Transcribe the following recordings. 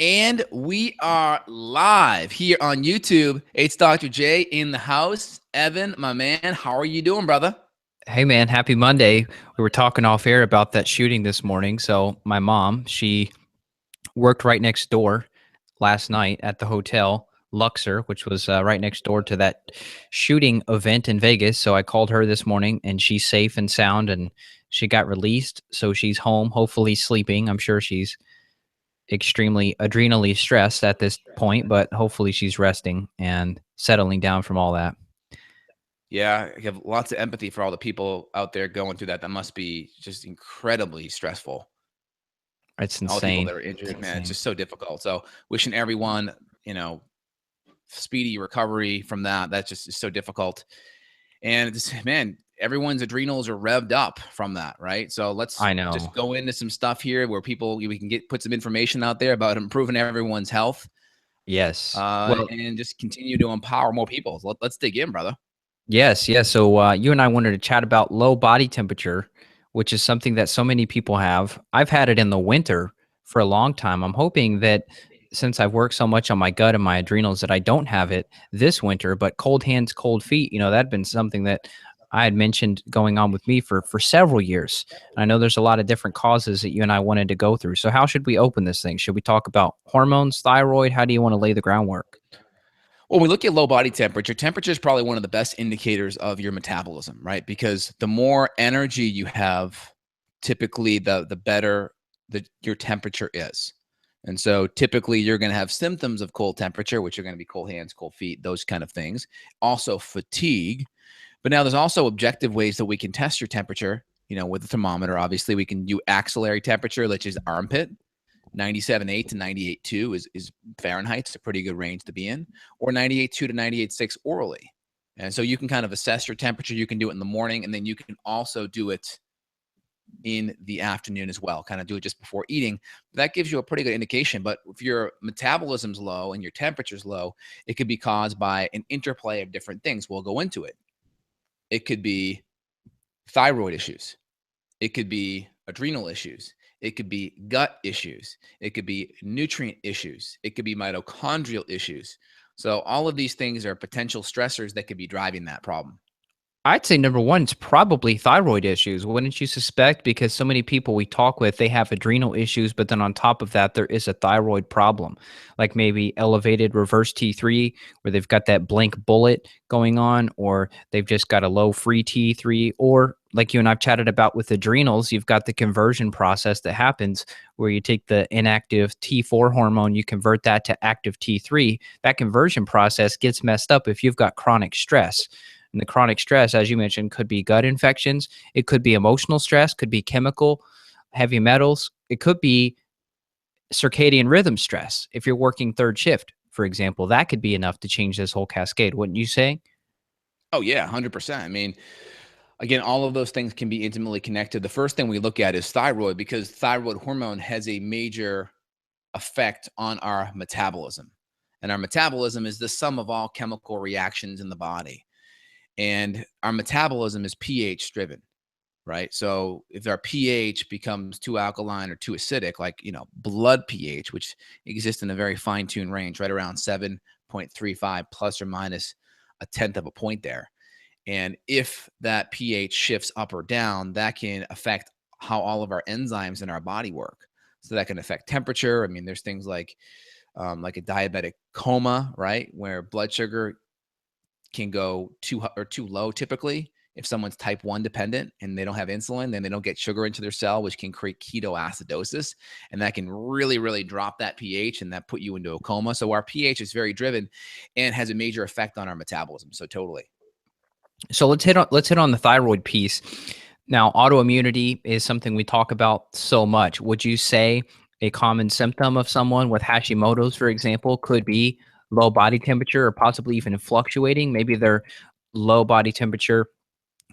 And we are live here on YouTube. It's Dr. J in the house. Evan, my man, how are you doing, brother? Hey man, happy Monday. We were talking off air about that shooting this morning. So my mom, she worked right next door last night at the hotel Luxor, which was right next door to that shooting event in Vegas. So I called her this morning and she's safe and sound and she got released. So she's home, hopefully sleeping. I'm sure she's extremely adrenally stressed at this point, but hopefully she's resting and settling down from all that. Yeah, I have lots of empathy for all the people out there going through that. That must be just incredibly stressful. It's All the people insane. that are It's injured, man, it's insane. just so difficult. So wishing everyone, speedy recovery from that. That's just is so difficult. And it's, man, everyone's adrenals are revved up from that, right? So let's I just know. go into some stuff here where we can put some information out there about improving everyone's health, Yes. Well, and just continue to empower more people. Let's dig in, brother. yes, yes. So you and I wanted to chat about low body temperature, which is something that so many people have. I've had it in the winter for a long time. I'm hoping that since I've worked so much on my gut and my adrenals that I don't have it this winter, but cold hands, cold feet, that'd been something that I had mentioned going on with me for several years. And I know there's a lot of different causes that you and I wanted to go through. So how should we open this thing? Should we talk about hormones, thyroid? How do you want to lay the groundwork? Well, we look at low body temperature. Temperature is probably one of the best indicators of your metabolism, right? Because the more energy you have, typically the better your temperature is. And so typically you're going to have symptoms of cold temperature, which are going to be cold hands, cold feet, those kind of things. Also fatigue. But now there's also objective ways that we can test your temperature, with a thermometer. Obviously, we can do axillary temperature, which is armpit. 97.8 to 98.2 is Fahrenheit. It's a pretty good range to be in, or 98.2 to 98.6 orally. And so you can kind of assess your temperature. You can do it in the morning, and then you can also do it in the afternoon as well. Kind of do it just before eating. That gives you a pretty good indication. But if your metabolism's low and your temperature's low, it could be caused by an interplay of different things. We'll go into it. It could be thyroid issues. It could be adrenal issues. It could be gut issues. It could be nutrient issues. It could be mitochondrial issues. So all of these things are potential stressors that could be driving that problem. I'd say number one, it's probably thyroid issues. Wouldn't you suspect? Because so many people we talk with, they have adrenal issues, but then on top of that, there is a thyroid problem, like maybe elevated reverse T3, where they've got that blank bullet going on, or they've just got a low free T3, or like you and I've chatted about with adrenals, you've got the conversion process that happens where you take the inactive T4 hormone, you convert that to active T3. That conversion process gets messed up if you've got chronic stress. And the chronic stress, as you mentioned, could be gut infections. It could be emotional stress, could be chemical, heavy metals. It could be circadian rhythm stress. If you're working third shift, for example, that could be enough to change this whole cascade, wouldn't you say? Oh, yeah, 100%. I mean, again, all of those things can be intimately connected. The first thing we look at is thyroid, because thyroid hormone has a major effect on our metabolism. And our metabolism is the sum of all chemical reactions in the body. And our metabolism is pH driven, right? So if our pH becomes too alkaline or too acidic, like, blood pH, which exists in a very fine tuned range, right around 7.35 plus or minus a tenth of a point there. And if that pH shifts up or down, that can affect how all of our enzymes in our body work. So that can affect temperature. I mean, there's things like a diabetic coma, right, where blood sugar can go too low typically. If someone's type 1 dependent and they don't have insulin, then they don't get sugar into their cell, which can create ketoacidosis. And that can really, really drop that pH and that put you into a coma. So our pH is very driven and has a major effect on our metabolism. So totally. So let's hit on the thyroid piece. Now, autoimmunity is something we talk about so much. Would you say a common symptom of someone with Hashimoto's, for example, could be low body temperature or possibly even fluctuating? Maybe their low body temperature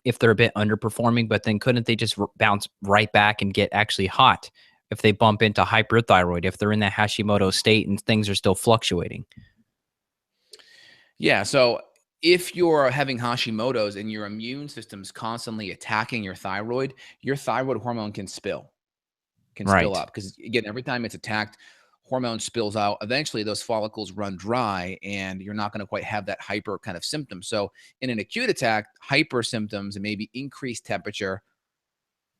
if they're a bit underperforming, but then couldn't they just bounce right back and get actually hot if they bump into hyperthyroid, if they're in that Hashimoto state and things are still fluctuating? Yeah. So if you're having Hashimoto's and your immune system's constantly attacking your thyroid hormone can spill Right. up because, again, every time it's attacked, hormone spills out. Eventually, those follicles run dry, and you're not going to quite have that hyper kind of symptom. So, in an acute attack, hyper symptoms and maybe increased temperature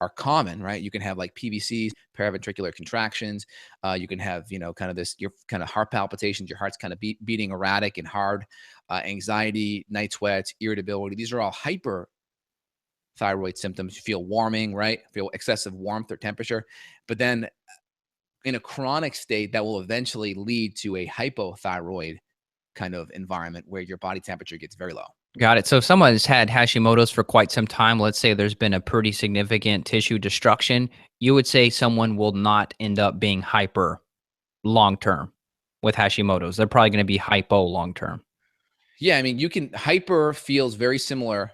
are common, right? You can have like PVCs, paraventricular contractions. You can have, kind of your kind of heart palpitations. Your heart's kind of beating erratic and hard. Anxiety, night sweats, irritability. These are all hyperthyroid symptoms. You feel warming, right? Feel excessive warmth or temperature. But then in a chronic state, that will eventually lead to a hypothyroid kind of environment where your body temperature gets very low. Got it. So if someone's had Hashimoto's for quite some time, let's say there's been a pretty significant tissue destruction, you would say someone will not end up being hyper long term with Hashimoto's. They're probably going to be hypo long term. Yeah, I mean, hyper feels very similar.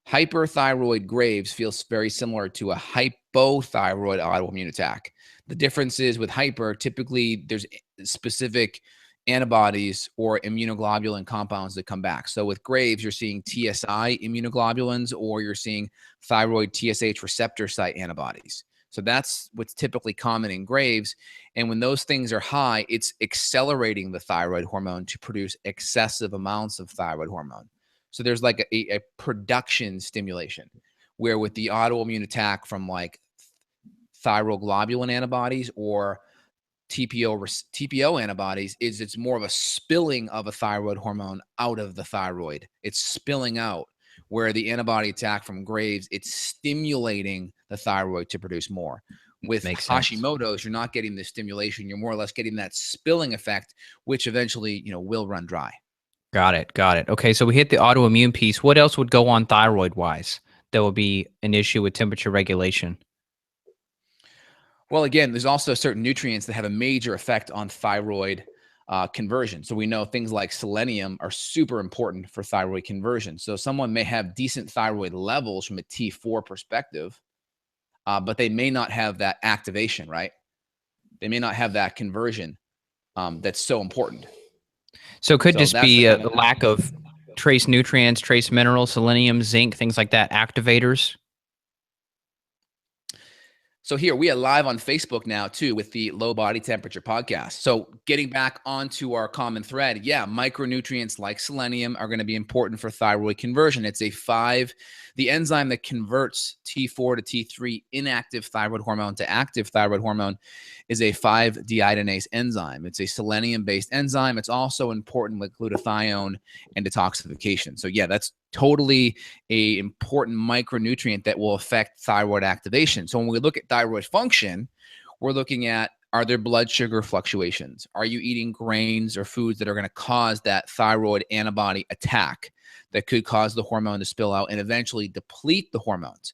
Hyperthyroid Graves feels very similar to a hypothyroid autoimmune attack. The difference is with hyper, typically there's specific antibodies or immunoglobulin compounds that come back. So with Graves, you're seeing TSI immunoglobulins or you're seeing thyroid TSH receptor site antibodies. So that's what's typically common in Graves. And when those things are high, it's accelerating the thyroid hormone to produce excessive amounts of thyroid hormone. So there's like a production stimulation, where with the autoimmune attack from like thyroglobulin antibodies or TPO antibodies, it's more of a spilling of a thyroid hormone out of the thyroid. It's spilling out, where the antibody attack from Graves, it's stimulating the thyroid to produce more. With Hashimoto's, you're not getting the stimulation. You're more or less getting that spilling effect, which eventually, will run dry. Got it. Got it. Okay, so we hit the autoimmune piece. What else would go on thyroid-wise that would be an issue with temperature regulation? Well, again, there's also certain nutrients that have a major effect on thyroid conversion. So we know things like selenium are super important for thyroid conversion. So someone may have decent thyroid levels from a T4 perspective, but they may not have that activation, right? They may not have that conversion that's so important. So could this be a lack of trace nutrients, trace minerals, selenium, zinc, things like that, activators? So here we are live on Facebook now too with the Low Body Temperature podcast. So getting back onto our common thread, yeah, micronutrients like selenium are going to be important for thyroid conversion. It's the enzyme that converts T4 to T3 inactive thyroid hormone to active thyroid hormone is a 5-deiodinase enzyme. It's a selenium-based enzyme. It's also important with glutathione and detoxification. So yeah, that's totally a important micronutrient that will affect thyroid activation. So when we look at thyroid function, we're looking at, are there blood sugar fluctuations? Are you eating grains or foods that are going to cause that thyroid antibody attack that could cause the hormone to spill out and eventually deplete the hormones?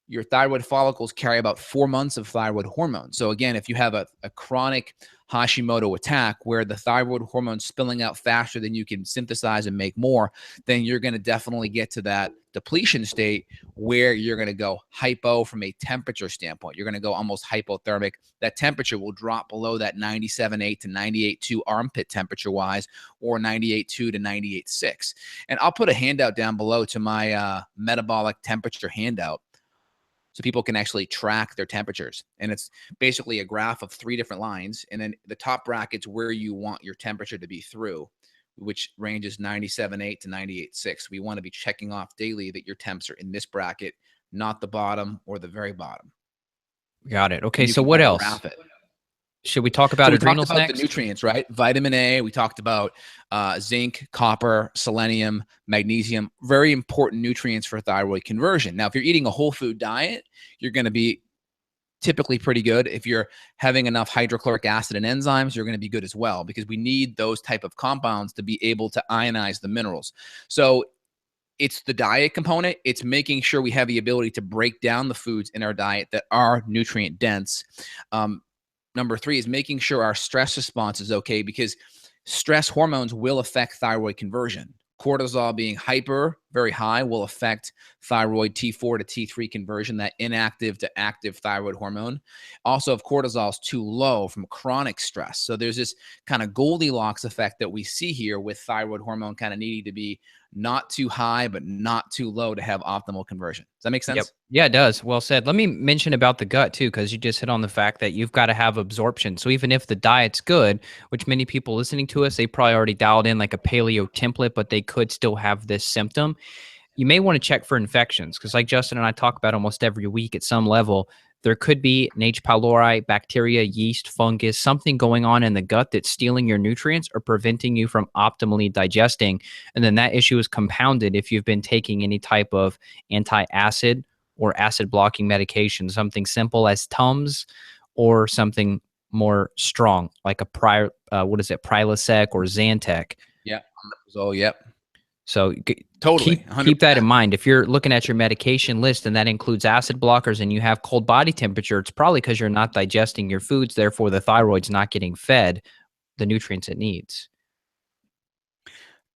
Your thyroid follicles carry about 4 months of thyroid hormone. So again, if you have a chronic Hashimoto attack where the thyroid hormone's spilling out faster than you can synthesize and make more, then you're going to definitely get to that depletion state where you're going to go hypo from a temperature standpoint. You're going to go almost hypothermic. That temperature will drop below that 97.8 to 98.2 armpit temperature wise, or 98.2 to 98.6. And I'll put a handout down below to my metabolic temperature handout, so people can actually track their temperatures. And it's basically a graph of 3 different lines. And then the top bracket's where you want your temperature to be through, which ranges 97.8 to 98.6. We want to be checking off daily that your temps are in this bracket, not the bottom or the very bottom. Got it. Okay, so what else? Should we talk about adrenals next? The nutrients, right? Vitamin A. We talked about zinc, copper, selenium, magnesium. Very important nutrients for thyroid conversion. Now, if you're eating a whole food diet, you're going to be typically pretty good. If you're having enough hydrochloric acid and enzymes, you're going to be good as well, because we need those type of compounds to be able to ionize the minerals. So it's the diet component. It's making sure we have the ability to break down the foods in our diet that are nutrient dense. Number 3 is making sure our stress response is okay, because stress hormones will affect thyroid conversion. Cortisol being hyper very high will affect thyroid T4 to T3 conversion, that inactive to active thyroid hormone. Also, if cortisol is too low from chronic stress. So there's this kind of Goldilocks effect that we see here with thyroid hormone kind of needing to be not too high, but not too low to have optimal conversion. Does that make Yep. sense? Yeah, it does. Well said. Let me mention about the gut too, because you just hit on the fact that you've got to have absorption. So even if the diet's good, which many people listening to us, they probably already dialed in like a paleo template, but they could still have this symptom. You may want to check for infections because, like Justin and I talk about almost every week at some level, there could be an H. pylori, bacteria, yeast, fungus, something going on in the gut that's stealing your nutrients or preventing you from optimally digesting. And then that issue is compounded if you've been taking any type of anti-acid or acid blocking medication, something simple as Tums or something more strong like a Prilosec or Zantac. Yeah. So, yep. So Totally. keep that in mind. If you're looking at your medication list and that includes acid blockers and you have cold body temperature, it's probably because you're not digesting your foods. Therefore, the thyroid's not getting fed the nutrients it needs.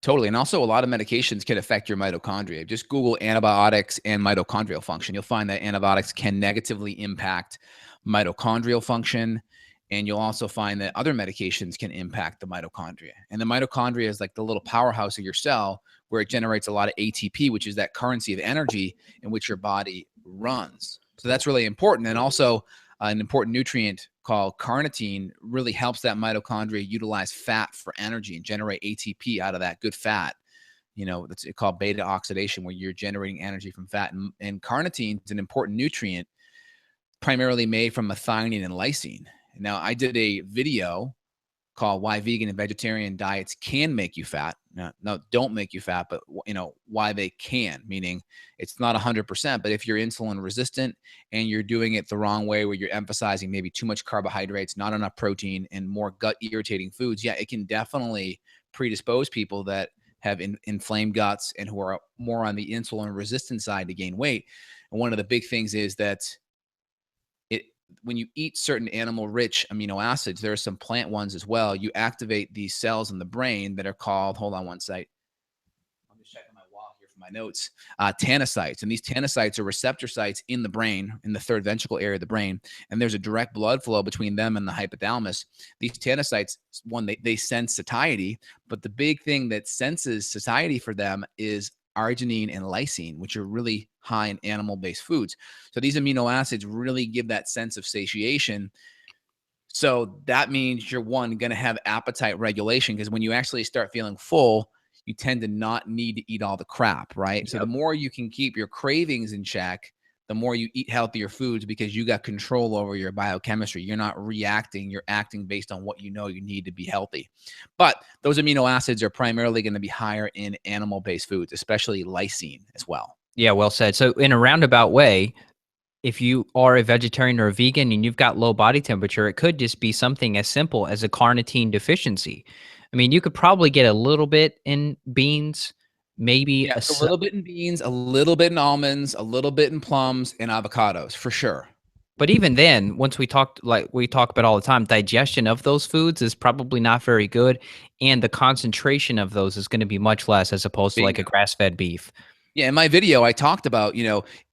Totally. And also, a lot of medications can affect your mitochondria. Just Google antibiotics and mitochondrial function. You'll find that antibiotics can negatively impact mitochondrial function. And you'll also find that other medications can impact the mitochondria. And the mitochondria is like the little powerhouse of your cell where it generates a lot of ATP, which is that currency of energy in which your body runs. So that's really important. And also, an important nutrient called carnitine really helps that mitochondria utilize fat for energy and generate ATP out of that good fat. It's called beta oxidation, where you're generating energy from fat. And carnitine is an important nutrient primarily made from methionine and lysine. Now, I did a video called Why Vegan and Vegetarian Diets Can Make You Fat. No, don't make you fat, but why they can, meaning it's not 100%, but if you're insulin resistant and you're doing it the wrong way, where you're emphasizing maybe too much carbohydrates, not enough protein, and more gut irritating foods, yeah, it can definitely predispose people that have inflamed guts and who are more on the insulin resistant side to gain weight. And one of the big things is that when you eat certain animal rich amino acids, there are some plant ones as well. You activate these cells in the brain that are called, hold on one sec. I'm just checking my wall here for my notes, tanocytes. And these tanocytes are receptor sites in the brain, in the third ventricle area of the brain. And there's a direct blood flow between them and the hypothalamus. These tanocytes, one, they sense satiety, but the big thing that senses satiety for them is arginine and lysine, which are really high in animal-based foods. So these amino acids really give that sense of satiation. So that means you're going to have appetite regulation, because when you actually start feeling full, you tend to not need to eat all the crap, right? Yep. So the more you can keep your cravings in check, the more you eat healthier foods, because you got control over your biochemistry. You're not reacting, you're acting based on what you know you need to be healthy. But those amino acids are primarily going to be higher in animal-based foods, especially lysine as well. Yeah, well said. So in a roundabout way, if you are a vegetarian or a vegan and you've got low body temperature, it could just be something as simple as a carnitine deficiency. I mean, you could probably get a little bit in beans, maybe a little bit in beans, a little bit in almonds, a little bit in plums and avocados for sure. But even then, once we talk about all the time, digestion of those foods is probably not very good. And the concentration of those is going to be much less as opposed to like a grass-fed beef. Yeah, in my video, I talked about,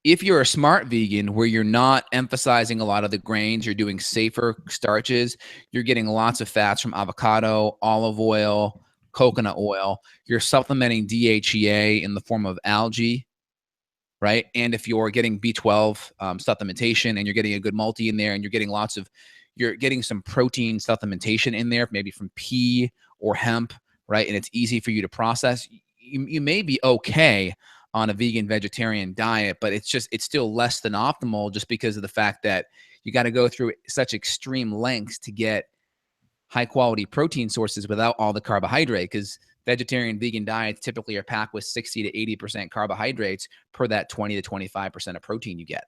if you're a smart vegan where you're not emphasizing a lot of the grains, you're doing safer starches, you're getting lots of fats from avocado, olive oil, coconut oil, you're supplementing DHEA in the form of algae, right? And if you're getting B12 supplementation and you're getting a good multi in there and you're getting some protein supplementation in there, maybe from pea or hemp, right? And it's easy for you to process, you may be okay on a vegan vegetarian diet, but it's still less than optimal, just because of the fact that you got to go through such extreme lengths to get high quality protein sources without all the carbohydrate, because vegetarian vegan diets typically are packed with 60 to 80% carbohydrates per that 20 to 25% of protein you get.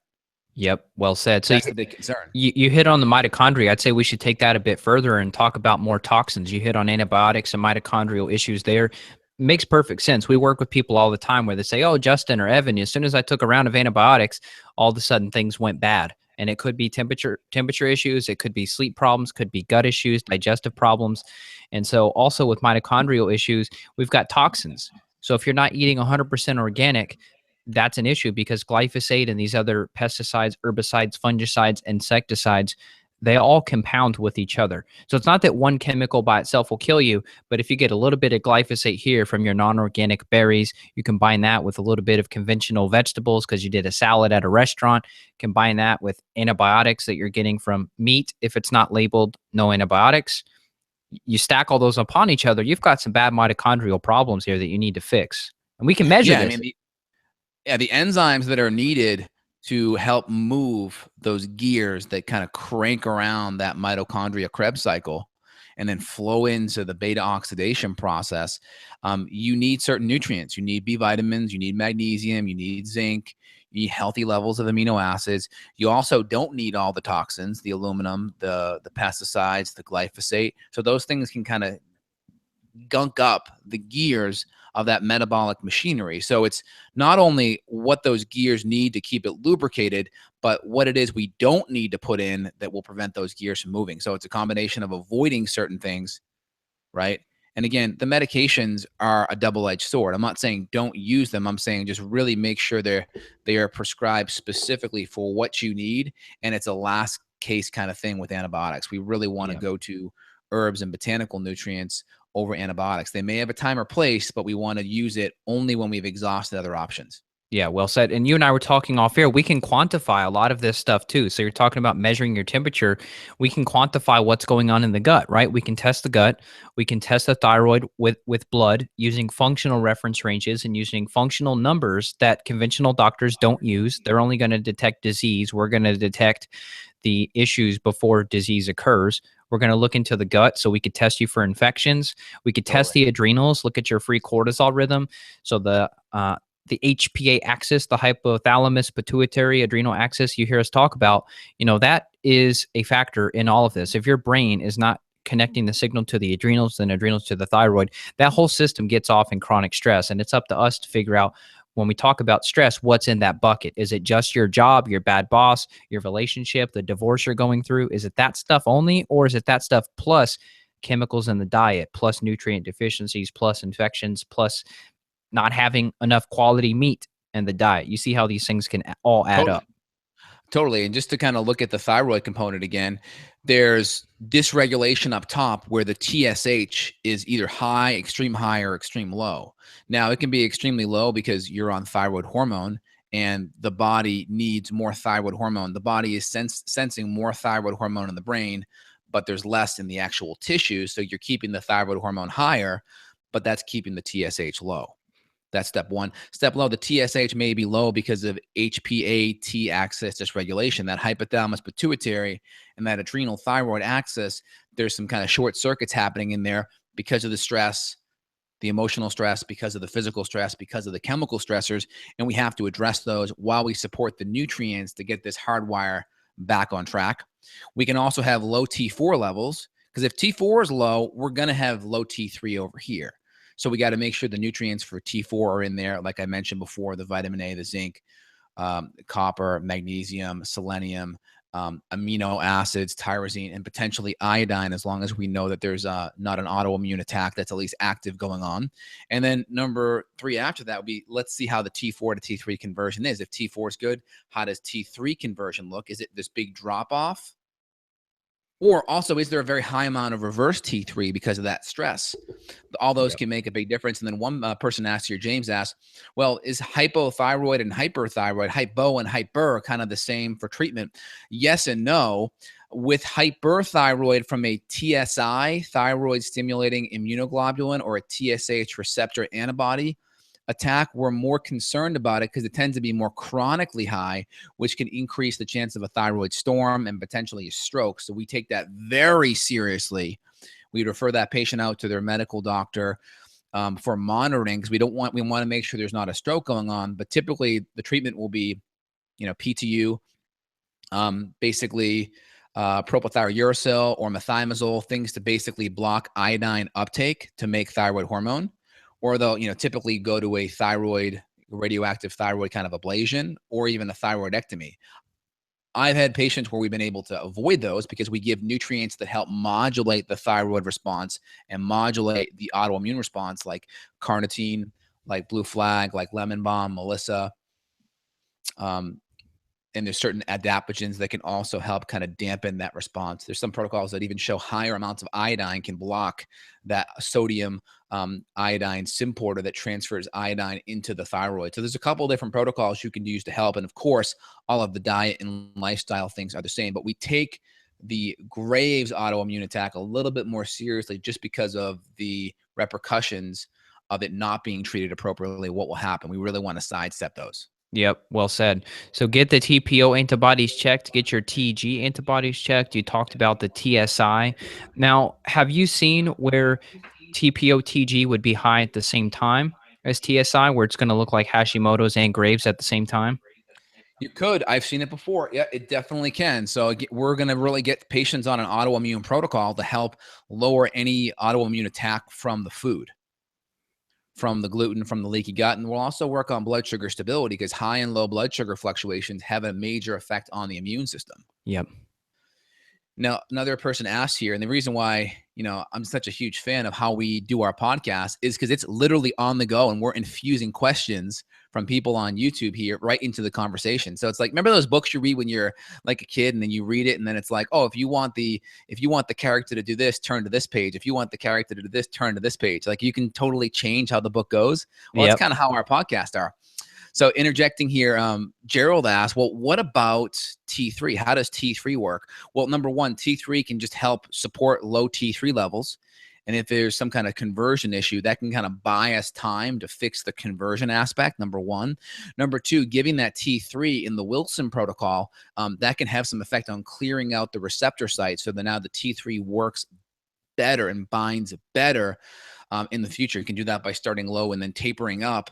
Yep, well said. So that's the big concern. You hit on the mitochondria. I'd say we should take that a bit further and talk about more toxins. You hit on antibiotics and mitochondrial issues there. Makes perfect sense. We work with people all the time where they say, oh, Justin or Evan, as soon as I took a round of antibiotics, all of a sudden things went bad. And it could be temperature issues. It could be sleep problems, could be gut issues, digestive problems. And so also with mitochondrial issues, we've got toxins. So if you're not eating 100% organic, that's an issue because glyphosate and these other pesticides, herbicides, fungicides, insecticides, they all compound with each other. So it's not that one chemical by itself will kill you, but if you get a little bit of glyphosate here from your non-organic berries, you combine that with a little bit of conventional vegetables because you did a salad at a restaurant, combine that with antibiotics that you're getting from meat if it's not labeled no antibiotics, you stack all those upon each other, you've got some bad mitochondrial problems here that you need to fix. And we can measure Yeah, I this. mean, the enzymes that are needed to help move those gears that kind of crank around that mitochondria Krebs cycle and then flow into the beta oxidation process, you need certain nutrients. You need B vitamins, you need magnesium, you need zinc, you need healthy levels of amino acids. You also don't need all the toxins, the aluminum, the pesticides, the glyphosate. So those things can kind of gunk up the gears of that metabolic machinery. So it's not only what those gears need to keep it lubricated, but what it is we don't need to put in that will prevent those gears from moving. So it's a combination of avoiding certain things, right? And again, the medications are a double-edged sword. I'm not saying don't use them. I'm saying just really make sure they are prescribed specifically for what you need, and it's a last case kind of thing with antibiotics. We really want to go to herbs and botanical nutrients over antibiotics. They may have a time or place, but we want to use it only when we've exhausted other options. Yeah, well said. And you and I were talking off air. We can quantify a lot of this stuff too. So you're talking about measuring your temperature. We can quantify what's going on in the gut, right? We can test the gut. We can test the thyroid with blood using functional reference ranges and using functional numbers that conventional doctors don't use. They're only going to detect disease. We're going to detect the issues before disease occurs. We're going to look into the gut so we could test you for infections. We could test the adrenals, look at your free cortisol rhythm. So the HPA axis, the hypothalamus pituitary adrenal axis you hear us talk about, that is a factor in all of this. If your brain is not connecting the signal to the adrenals and adrenals to the thyroid, that whole system gets off in chronic stress. And it's up to us to figure out when we talk about stress, what's in that bucket? Is it just your job, your bad boss, your relationship, the divorce you're going through? Is it that stuff only, or is it that stuff plus chemicals in the diet, plus nutrient deficiencies, plus infections, plus not having enough quality meat in the diet? You see how these things can all add Totally. up. Totally. And just to kind of look at the thyroid component again, there's dysregulation up top where the TSH is either high, extreme high, or extreme low. Now, it can be extremely low because you're on thyroid hormone and the body needs more thyroid hormone. The body is sensing more thyroid hormone in the brain, but there's less in the actual tissues. So you're keeping the thyroid hormone higher, but that's keeping the TSH low. That's step one. Step low, the TSH may be low because of HPA T axis dysregulation, that hypothalamus pituitary and that adrenal thyroid axis. There's some kind of short circuits happening in there because of the stress, the emotional stress, because of the physical stress, because of the chemical stressors. And we have to address those while we support the nutrients to get this hardwire back on track. We can also have low T4 levels because if T4 is low, we're going to have low T3 over here. So we got to make sure the nutrients for T4 are in there. Like I mentioned before, the vitamin A, the zinc, copper, magnesium, selenium, amino acids, tyrosine, and potentially iodine, as long as we know that there's not an autoimmune attack that's at least active going on. And then number 3 after that would be, let's see how the T4 to T3 conversion is. If T4 is good, how does T3 conversion look? Is it this big drop off? Or also, is there a very high amount of reverse T3 because of that stress? All those can make a big difference. And then one person asked here, James asked, well, is hypothyroid and hyperthyroid, hypo and hyper, kind of the same for treatment? Yes and no. With hyperthyroid from a TSI, thyroid stimulating immunoglobulin, or a TSH receptor antibody attack, we're more concerned about it because it tends to be more chronically high, which can increase the chance of a thyroid storm and potentially a stroke. So we take that very seriously. We refer that patient out to their medical doctor for monitoring because we want to make sure there's not a stroke going on. But typically the treatment will be, PTU, basically propylthiouracil or methimazole, things to basically block iodine uptake to make thyroid hormone. Or they'll, typically go to a radioactive thyroid kind of ablation, or even a thyroidectomy. I've had patients where we've been able to avoid those because we give nutrients that help modulate the thyroid response and modulate the autoimmune response, like carnitine, like Blue Flag, like Lemon Balm, Melissa. Um, and there's certain adaptogens that can also help kind of dampen that response. There's some protocols that even show higher amounts of iodine can block that sodium iodine symporter that transfers iodine into the thyroid. So there's a couple of different protocols you can use to help. And of course, all of the diet and lifestyle things are the same, but we take the Graves autoimmune attack a little bit more seriously just because of the repercussions of it not being treated appropriately. What will happen? We really want to sidestep those. Yep, well said. So get the TPO antibodies checked, get your TG antibodies checked. You talked about the TSI. Now, have you seen where TPO TG would be high at the same time as TSI, where it's going to look like Hashimoto's and Graves at the same time? You could. I've seen it before. Yeah, it definitely can. So we're going to really get patients on an autoimmune protocol to help lower any autoimmune attack from the food, from the gluten, from the leaky gut. And we'll also work on blood sugar stability because high and low blood sugar fluctuations have a major effect on the immune system. Yep. Now, another person asked here, and the reason why, I'm such a huge fan of how we do our podcast is because it's literally on the go and we're infusing questions from people on YouTube here right into the conversation. So it's like, remember those books you read when you're like a kid and then you read it and then it's like, oh, if you want the character to do this, turn to this page. If you want the character to do this, turn to this page. Like you can totally change how the book goes. Well, that's Yep. kind of how our podcasts are. So interjecting here, Gerald asked, well, what about T3? How does T3 work? Well, number one, T3 can just help support low T3 levels. And if there's some kind of conversion issue, that can kind of buy us time to fix the conversion aspect, number one. Number two, giving that T3 in the Wilson protocol, that can have some effect on clearing out the receptor site so that now the T3 works better and binds better in the future. You can do that by starting low and then tapering up,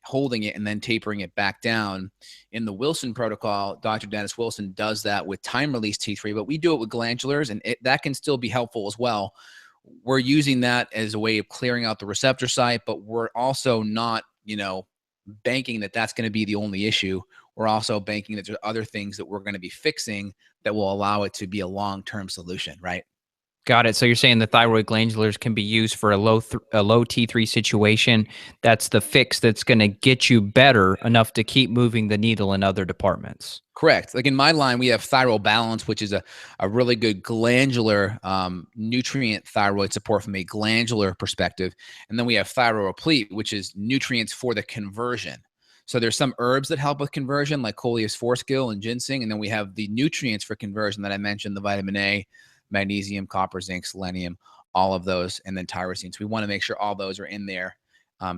holding it and then tapering it back down. In the Wilson protocol, Dr. Dennis Wilson does that with time release T3, but we do it with glandulars and that can still be helpful as well. We're using that as a way of clearing out the receptor site, but we're also not, banking that that's going to be the only issue. We're also banking that there's other things that we're going to be fixing that will allow it to be a long-term solution, right? Got it. So you're saying the thyroid glandulars can be used for a low T3 situation. That's the fix that's going to get you better enough to keep moving the needle in other departments. Correct. Like in my line, we have Thyroid Balance, which is a really good glandular nutrient thyroid support from a glandular perspective. And then we have Thyroid Replete, which is nutrients for the conversion. So there's some herbs that help with conversion, like Coleus forskill and ginseng. And then we have the nutrients for conversion that I mentioned, the vitamin A, magnesium, copper, zinc, selenium, all of those, and then tyrosine. So we want to make sure all those are in there.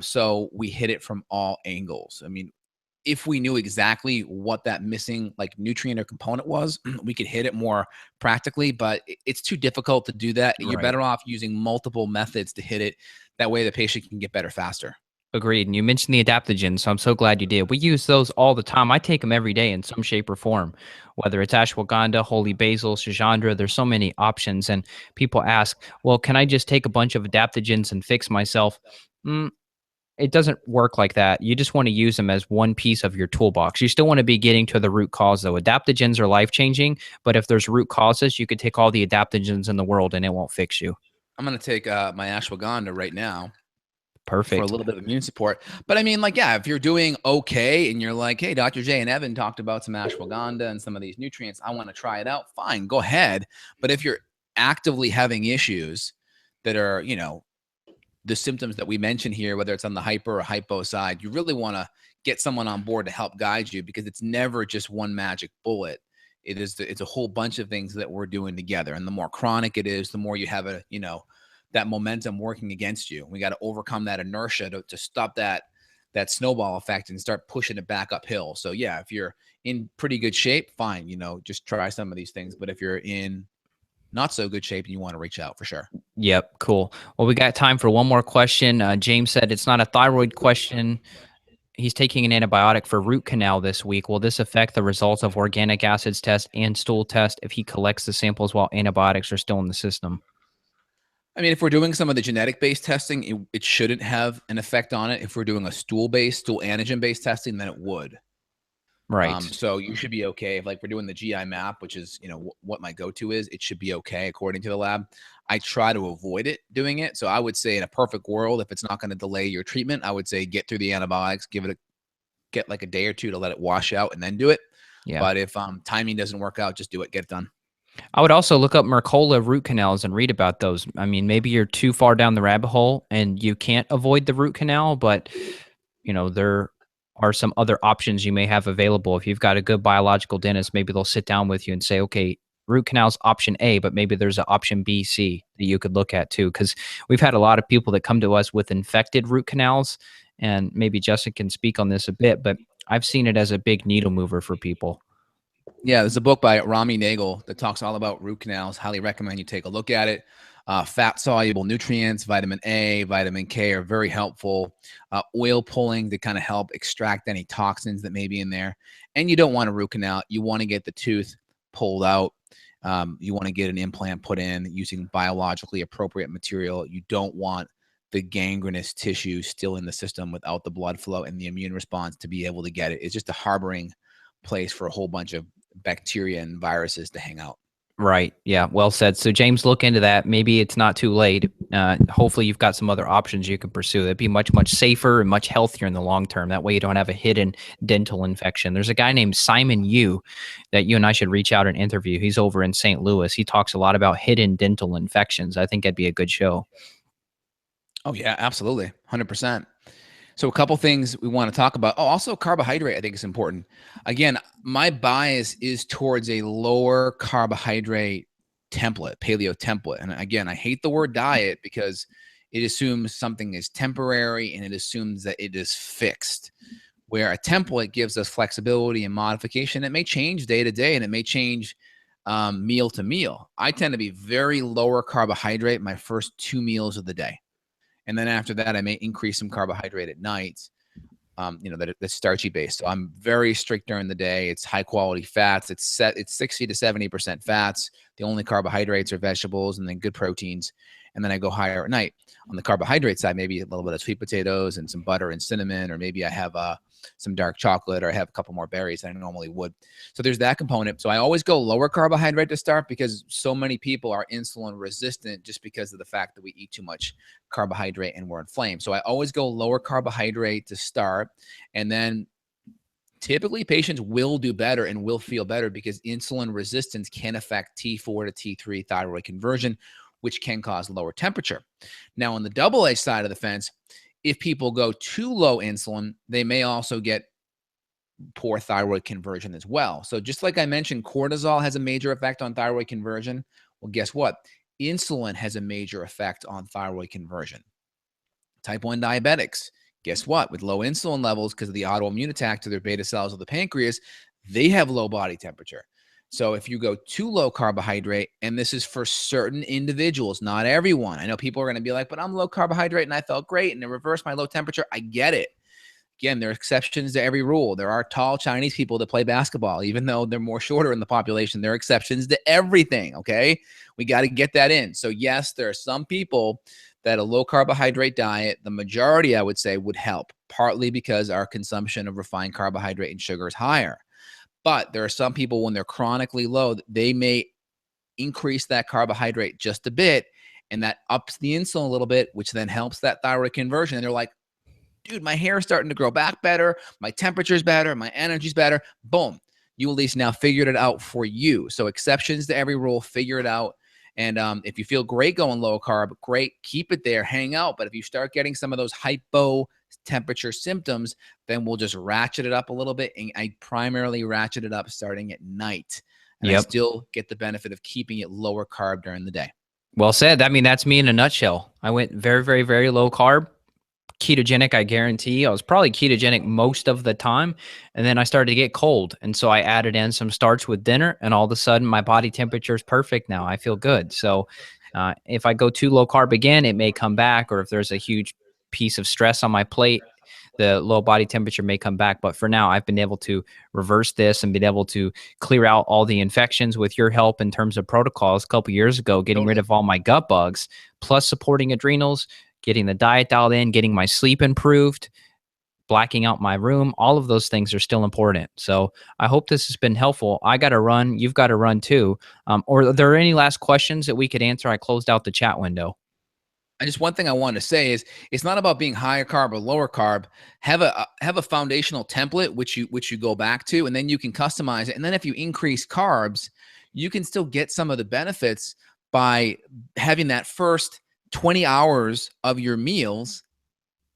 So we hit it from all angles. I mean, if we knew exactly what that missing like nutrient or component was, we could hit it more practically, but it's too difficult to do that. You're Right. better off using multiple methods to hit it. That way the patient can get better faster. Agreed. And you mentioned the adaptogens, so I'm so glad you did. We use those all the time. I take them every day in some shape or form, whether it's ashwagandha, holy basil, shajandra. There's so many options. And people ask, well, can I just take a bunch of adaptogens and fix myself? It doesn't work like that. You just want to use them as one piece of your toolbox. You still want to be getting to the root cause, though. Adaptogens are life changing, but if there's root causes, you could take all the adaptogens in the world and it won't fix you. I'm going to take my ashwagandha right now for a Perfect. little bit of immune support. But I mean, like, yeah, if you're doing okay and you're like, hey, Dr. J and Evan talked about some ashwagandha and some of these nutrients, I want to try it out. Fine, go ahead. But if you're actively having issues that are, the symptoms that we mentioned here, whether it's on the hyper or hypo side, you really want to get someone on board to help guide you because it's never just one magic bullet. It's a whole bunch of things that we're doing together. And the more chronic it is, the more you have that momentum working against you. We got to overcome that inertia to stop that snowball effect and start pushing it back uphill. So yeah, if you're in pretty good shape, fine, just try some of these things. But if you're in not so good shape and you want to reach out, for sure. Yep, cool. Well, we got time for one more question. James said it's not a thyroid question. He's taking an antibiotic for root canal this week. Will this affect the results of organic acids test and stool test if he collects the samples while antibiotics are still in the system? I mean, if we're doing some of the genetic-based testing, it shouldn't have an effect on it. If we're doing stool antigen-based testing, then it would. Right. So you should be okay. If like we're doing the GI map, which is, what my go-to is, it should be okay according to the lab. I try to avoid doing it. So I would say in a perfect world, if it's not going to delay your treatment, I would say get through the antibiotics, get like a day or two to let it wash out and then do it. Yeah. But if timing doesn't work out, just do it, get it done. I would also look up Mercola root canals and read about those. I mean, maybe you're too far down the rabbit hole and you can't avoid the root canal, but there are some other options you may have available. If you've got a good biological dentist, maybe they'll sit down with you and say, okay, root canals option A, but maybe there's an option B, C that you could look at too. Because we've had a lot of people that come to us with infected root canals, and maybe Justin can speak on this a bit, but I've seen it as a big needle mover for people. Yeah, there's a book by Rami Nagel that talks all about root canals. Highly recommend you take a look at it. Fat-soluble nutrients, vitamin A, vitamin K are very helpful. Oil pulling to kind of help extract any toxins that may be in there. And you don't want a root canal. You want to get the tooth pulled out. You want to get an implant put in using biologically appropriate material. You don't want the gangrenous tissue still in the system without the blood flow and the immune response to be able to get it. It's just a harboring place for a whole bunch of bacteria and viruses to hang out. Right. Yeah. Well said. So James, look into that. Maybe it's not too late. Hopefully you've got some other options you can pursue. That'd be much, much safer and much healthier in the long term. That way you don't have a hidden dental infection. There's a guy named Simon Yu that you and I should reach out and interview. He's over in St. Louis. He talks a lot about hidden dental infections. I think that'd be a good show. Oh yeah, absolutely. 100%. So a couple things we want to talk about. Oh, also carbohydrate, I think is important. Again, my bias is towards a lower carbohydrate template, paleo template. And again, I hate the word diet because it assumes something is temporary and it assumes that it is fixed. Where a template gives us flexibility and modification. It may change day to day and it may change meal to meal. I tend to be very lower carbohydrate my first 2 meals of the day. And then after that, I may increase some carbohydrate at night, that's starchy based. So I'm very strict during the day. It's high quality fats. It's 60 to 70% fats. The only carbohydrates are vegetables and then good proteins. And then I go higher at night. On the carbohydrate side, maybe a little bit of sweet potatoes and some butter and cinnamon, or maybe I have some dark chocolate, or I have a couple more berries than I normally would. So there's that component. So I always go lower carbohydrate to start because so many people are insulin resistant just because of the fact that we eat too much carbohydrate and we're inflamed. So I always go lower carbohydrate to start. And then typically patients will do better and will feel better because insulin resistance can affect T4 to T3 thyroid conversion, which can cause lower temperature. Now, on the double-edged side of the fence, if people go too low insulin, they may also get poor thyroid conversion as well. So just like I mentioned, cortisol has a major effect on thyroid conversion. Well, guess what? Insulin has a major effect on thyroid conversion. Type 1 diabetics, guess what? With low insulin levels, because of the autoimmune attack to their beta cells of the pancreas, they have low body temperature. So if you go too low carbohydrate, and this is for certain individuals, not everyone. I know people are going to be like, but I'm low carbohydrate and I felt great and it reversed my low temperature. I get it. Again, there are exceptions to every rule. There are tall Chinese people that play basketball, even though they're more shorter in the population. There are exceptions to everything, okay? We got to get that in. So yes, there are some people that a low carbohydrate diet, the majority, I would say, would help, partly because our consumption of refined carbohydrate and sugar is higher. But there are some people, when they're chronically low, they may increase that carbohydrate just a bit, and that ups the insulin a little bit, which then helps that thyroid conversion. And they're like, dude, my hair is starting to grow back better. My temperature's better. My energy's better. Boom. You at least now figured it out for you. So exceptions to every rule, figure it out. And if you feel great going low carb, great, keep it there, hang out. But if you start getting some of those hypo temperature symptoms, then we'll just ratchet it up a little bit. And I primarily ratchet it up starting at night. And I still get the benefit of keeping it lower carb during the day. Well said. I mean, that's me in a nutshell. I went very, very, very low carb. Ketogenic, I guarantee. I was probably ketogenic most of the time. And then I started to get cold. And so I added in some starch with dinner. And all of a sudden, my body temperature is perfect now. I feel good. So if I go too low carb again, it may come back. Or if there's a huge piece of stress on my plate, the low body temperature may come back. But for now, I've been able to reverse this and been able to clear out all the infections with your help in terms of protocols a couple years ago, getting rid of all my gut bugs, plus supporting adrenals, getting the diet dialed in, getting my sleep improved, blacking out my room. All of those things are still important. So I hope this has been helpful. I got to run. You've got to run too. Or are there any last questions that we could answer? I closed out the chat window. And just one thing I wanted to say is it's not about being higher carb or lower carb. Have a foundational template which you go back to, and then you can customize it. And then if you increase carbs, you can still get some of the benefits by having that first 20 hours of your meals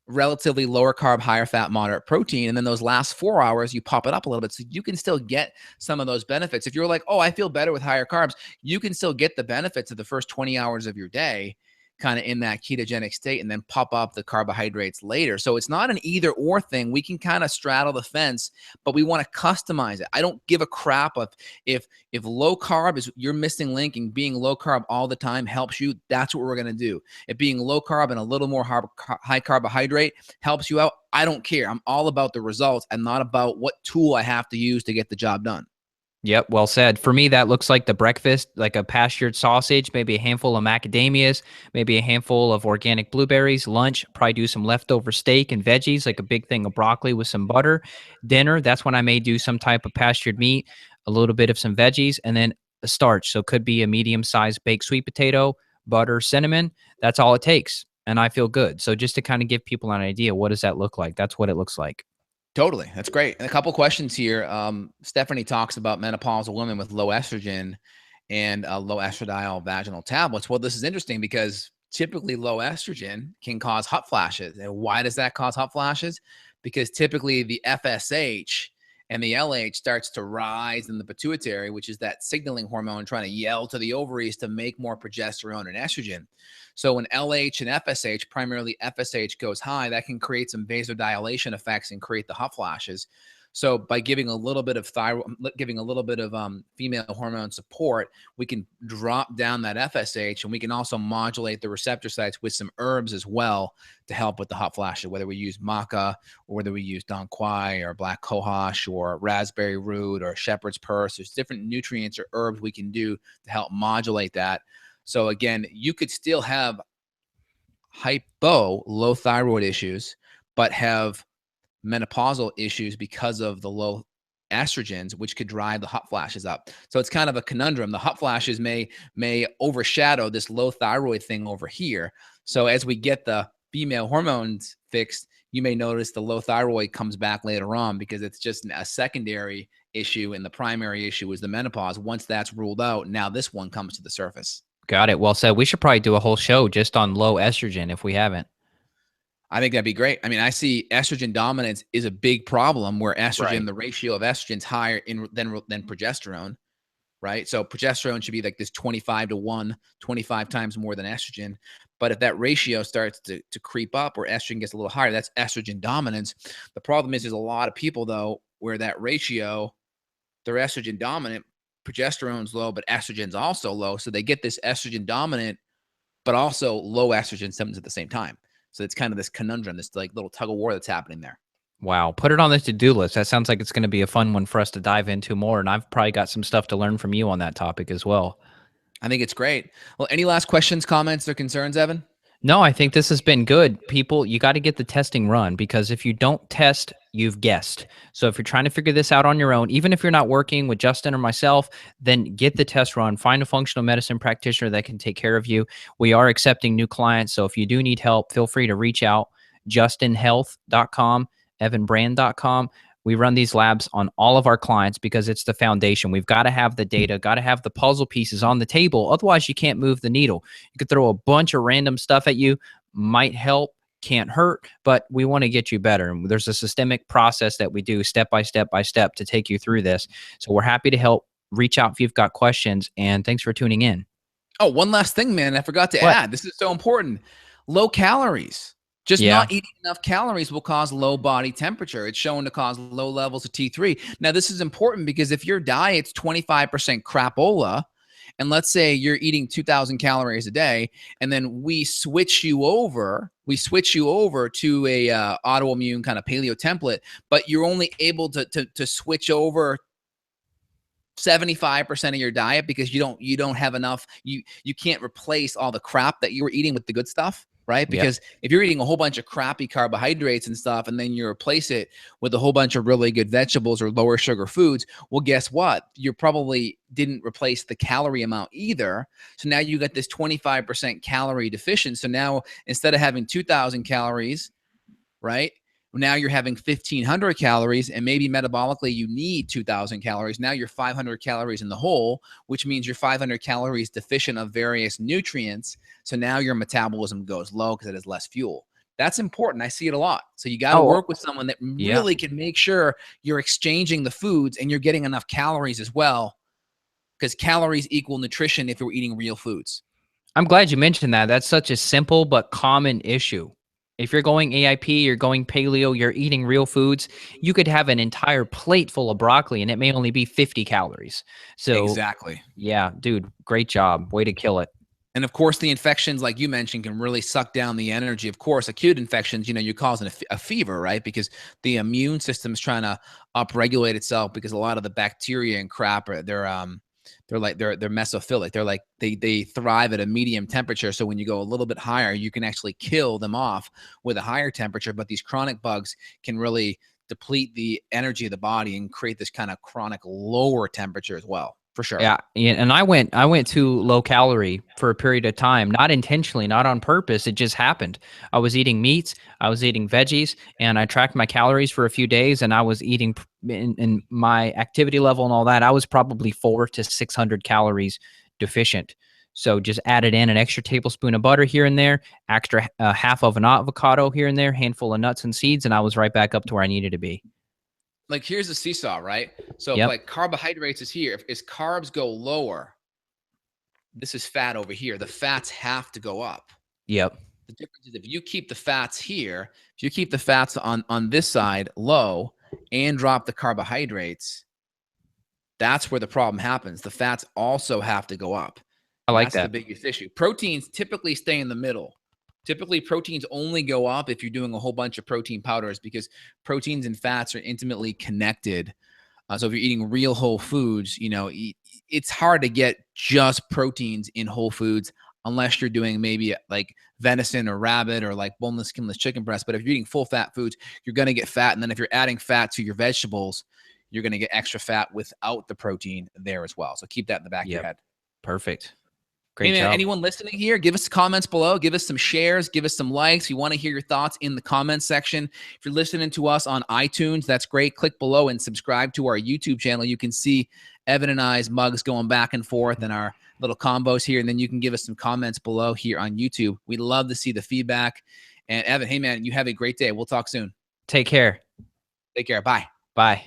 relatively lower carb, higher fat, moderate protein. And then those last 4 hours, you pop it up a little bit. So you can still get some of those benefits. If you're like, oh, I feel better with higher carbs, you can still get the benefits of the first 20 hours of your day kind of in that ketogenic state, and then pop up the carbohydrates later. So it's not an either or thing. We can kind of straddle the fence, but we want to customize it. I don't give a crap of if low carb is your missing link, and being low carb all the time helps you. That's what we're going to do. If being low carb and a little more high carbohydrate helps you out, I don't care. I'm all about the results and not about what tool I have to use to get the job done. Yep, well said. For me, that looks like the breakfast, like a pastured sausage, maybe a handful of macadamias, maybe a handful of organic blueberries. Lunch, probably do some leftover steak and veggies, like a big thing of broccoli with some butter. Dinner, that's when I may do some type of pastured meat, a little bit of some veggies, and then a starch. So it could be a medium-sized baked sweet potato, butter, cinnamon. That's all it takes, and I feel good. So just to kind of give people an idea, what does that look like? That's what it looks like. Totally. That's great. And a couple questions here. Stephanie talks about menopausal women with low estrogen and low estradiol vaginal tablets. Well, this is interesting because typically low estrogen can cause hot flashes. And why does that cause hot flashes? Because typically the FSH and the LH starts to rise in the pituitary, which is that signaling hormone trying to yell to the ovaries to make more progesterone and estrogen. So when LH and FSH, primarily FSH, goes high, that can create some vasodilation effects and create the hot flashes. So by giving a little bit of giving a little bit of female hormone support, we can drop down that FSH, and we can also modulate the receptor sites with some herbs as well to help with the hot flashes, whether we use maca or whether we use dong quai or black cohosh or raspberry root or shepherd's purse. There's different nutrients or herbs we can do to help modulate that. So again, you could still have low thyroid issues, but have menopausal issues because of the low estrogens, which could drive the hot flashes up. So it's kind of a conundrum. The hot flashes may overshadow this low thyroid thing over here. So as we get the female hormones fixed, you may notice the low thyroid comes back later on because it's just a secondary issue, and the primary issue is the menopause. Once that's ruled out, now this one comes to the surface. Got it. Well said. We should probably do a whole show just on low estrogen if we haven't. I think that'd be great. I mean, I see estrogen dominance is a big problem where estrogen, Right. the ratio of estrogen is higher than progesterone, right? So progesterone should be like this 25-1, 25 times more than estrogen. But if that ratio starts to creep up, or estrogen gets a little higher, that's estrogen dominance. The problem is there's a lot of people, though, where that ratio, they're estrogen dominant, progesterone's low, but estrogen's also low. So they get this estrogen dominant, but also low estrogen symptoms at the same time. So it's kind of this conundrum, this like little tug of war that's happening there. Wow. Put it on the to-do list. That sounds like it's going to be a fun one for us to dive into more. And I've probably got some stuff to learn from you on that topic as well. I think it's great. Well, any last questions, comments, or concerns, Evan? No, I think this has been good. People, you got to get the testing run, because if you don't test, you've guessed. So if you're trying to figure this out on your own, even if you're not working with Justin or myself, then get the test run. Find a functional medicine practitioner that can take care of you. We are accepting new clients. So if you do need help, feel free to reach out. justinhealth.com, evanbrand.com. We run these labs on all of our clients because it's the foundation. We've got to have the data, got to have the puzzle pieces on the table. Otherwise, you can't move the needle. You could throw a bunch of random stuff at you, might help, can't hurt, but we want to get you better. And there's a systemic process that we do step by step by step to take you through this. So we're happy to help. Reach out if you've got questions, and thanks for tuning in. Oh, one last thing, man. I forgot to add. This is so important. Low calories. Just not eating enough calories will cause low body temperature. It's shown to cause low levels of T3. Now, this is important because if your diet's 25% crapola, and let's say you're eating 2,000 calories a day, and then we switch you over to a autoimmune kind of paleo template, but you're only able to switch over 75% of your diet because you don't have enough, you can't replace all the crap that you were eating with the good stuff. right? Yep. Because if you're eating a whole bunch of crappy carbohydrates and stuff, and then you replace it with a whole bunch of really good vegetables or lower sugar foods, well, guess what? You probably didn't replace the calorie amount either. So now you got this 25% calorie deficient. So now instead of having 2,000 calories, right? Now you're having 1,500 calories, and maybe metabolically you need 2,000 calories. Now you're 500 calories in the hole, which means you're 500 calories deficient of various nutrients. So now your metabolism goes low because it has less fuel. That's important. I see it a lot. So you got to Oh, work with someone that yeah. really can make sure you're exchanging the foods and you're getting enough calories as well, because calories equal nutrition if you're eating real foods. I'm glad you mentioned that. That's such a simple but common issue. If you're going AIP, you're going paleo, you're eating real foods, you could have an entire plate full of broccoli and it may only be 50 calories. So, Exactly. yeah, dude, great job. Way to kill it. And of course, the infections, like you mentioned, can really suck down the energy. Of course, acute infections, you're causing a fever, right? Because the immune system is trying to upregulate itself, because a lot of the bacteria and crap they're mesophilic. They're like they thrive at a medium temperature. So when you go a little bit higher, you can actually kill them off with a higher temperature. But these chronic bugs can really deplete the energy of the body and create this kind of chronic lower temperature as well, for sure. Yeah, and I went to low calorie for a period of time, not intentionally, not on purpose. It just happened. I was eating meats, I was eating veggies, and I tracked my calories for a few days, and I was eating in my activity level and all that. I was probably 400 to 600 calories deficient. So just added in an extra tablespoon of butter here and there, extra half of an avocado here and there, handful of nuts and seeds, and I was right back up to where I needed to be. Like, here's the seesaw, right? So if Yep, like carbohydrates is here, if carbs go lower, this is fat over here. The fats have to go up. yep. The difference is if you keep the fats here, if you keep the fats on this side low and drop the carbohydrates, that's where the problem happens. The fats also have to go up. I And like that's the that. biggest issue. Proteins typically stay in the middle. Typically, proteins only go up if you're doing a whole bunch of protein powders, because proteins and fats are intimately connected. So if you're eating real whole foods, it's hard to get just proteins in whole foods unless you're doing maybe like venison or rabbit or like boneless, skinless chicken breast. But if you're eating full fat foods, you're going to get fat. And then if you're adding fat to your vegetables, you're going to get extra fat without the protein there as well. So keep that in the back of your Yep, head. perfect. Hey, Great man, job. anyone listening here, give us comments below. Give us some shares. Give us some likes. We want to hear your thoughts in the comments section. If you're listening to us on iTunes, that's great. Click below and subscribe to our YouTube channel. You can see Evan and I's mugs going back and forth and our little combos here. And then you can give us some comments below here on YouTube. We'd love to see the feedback. And Evan, hey, man, you have a great day. We'll talk soon. Take care. Take care. Bye. Bye.